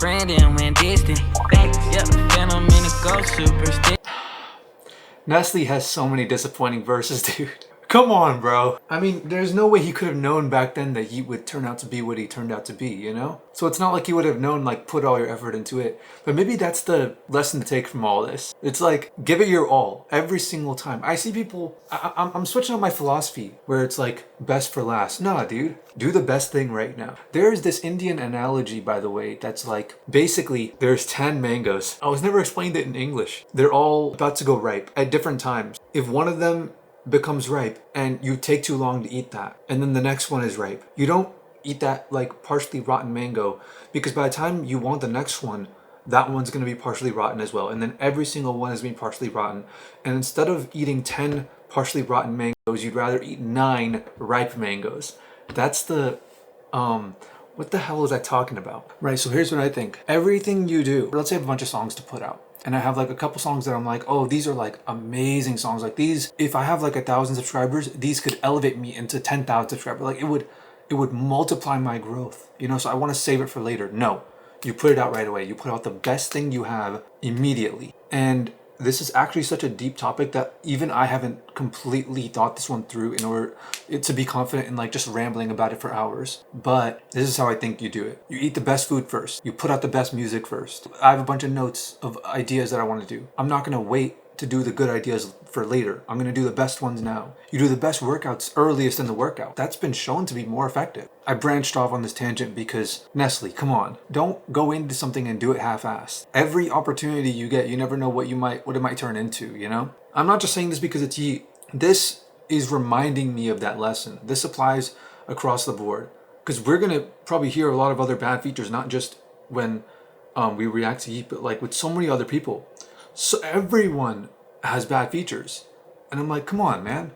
friend and went distant. Yep, phantom in the ghost superstition. Nessly has so many disappointing verses, dude. Come on, bro. I mean, there's no way he could have known back then that he would turn out to be what he turned out to be, you know? So it's not like you would have known, like, put all your effort into it. But maybe that's the lesson to take from all this. It's like, give it your all, every single time. I see people, I'm switching up my philosophy, where it's like, best for last. Nah, dude. Do the best thing right now. There's this Indian analogy, by the way, that's like, basically, there's 10 mangoes. I was never explained it in English. They're all about to go ripe at different times. If one of them becomes ripe and you take too long to eat that, and then the next one is ripe, you don't eat that like partially rotten mango, because by the time you want the next one, that one's going to be partially rotten as well, and then every single one is being partially rotten. And instead of eating 10 partially rotten mangoes, you'd rather eat 9 ripe mangoes. That's the what the hell was I talking about? Right, so here's what I think. Everything you do, let's say I have a bunch of songs to put out, and I have like a couple songs that I'm like, oh, these are like amazing songs. Like these, if I have like 1,000 subscribers, these could elevate me into 10,000 subscribers. Like it would multiply my growth, you know? So I want to save it for later. No, you put it out right away. You put out the best thing you have immediately. And this is actually such a deep topic that even I haven't completely thought this one through in order to be confident in like just rambling about it for hours. But this is how I think you do it. You eat the best food first. You put out the best music first. I have a bunch of notes of ideas that I want to do. I'm not going to wait to do the good ideas for later. I'm going to do the best ones now. You do the best workouts earliest in the workout. That's been shown to be more effective. I branched off on this tangent because Nessly, come on. Don't go into something and do it half-assed. Every opportunity you get, you never know what it might turn into, you know? I'm not just saying this because it's yeat. This is reminding me of that lesson. This applies across the board, because we're going to probably hear a lot of other bad features, not just when we react to yeat, but like with so many other people. So everyone has bad features. And I'm like, come on, man.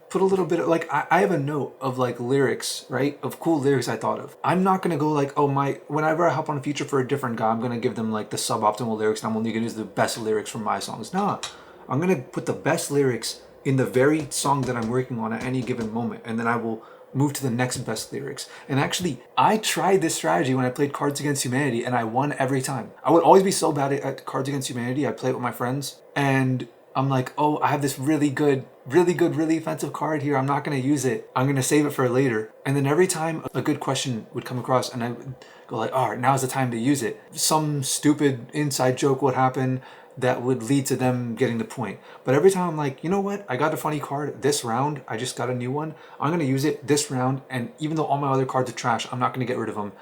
Put a little bit of, like, I have a note of like lyrics, right? Of cool lyrics I thought of. I'm not going to go like, oh, whenever I hop on a feature for a different guy, I'm going to give them like the suboptimal lyrics and I'm only going to use the best lyrics from my songs. Nah, I'm going to put the best lyrics in the very song that I'm working on at any given moment. And then I will move to the next best lyrics. And actually, I tried this strategy when I played Cards Against Humanity and I won every time. I would always be so bad at Cards Against Humanity. I play it with my friends and I'm like, oh, I have this really good, really offensive card here. I'm not going to use it. I'm going to save it for later. And then every time a good question would come across and I would go like, all right, now's the time to use it. Some stupid inside joke would happen that would lead to them getting the point. But every time I'm like, you know what? I got a funny card this round. I just got a new one. I'm going to use it this round. And even though all my other cards are trash, I'm not going to get rid of them.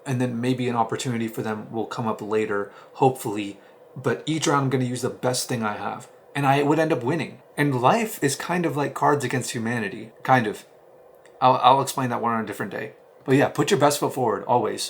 And then maybe an opportunity for them will come up later, hopefully. But each round I'm going to use the best thing I have. And I would end up winning. And life is kind of like Cards Against Humanity. Kind of. I'll explain that one on a different day. But yeah, put your best foot forward, always.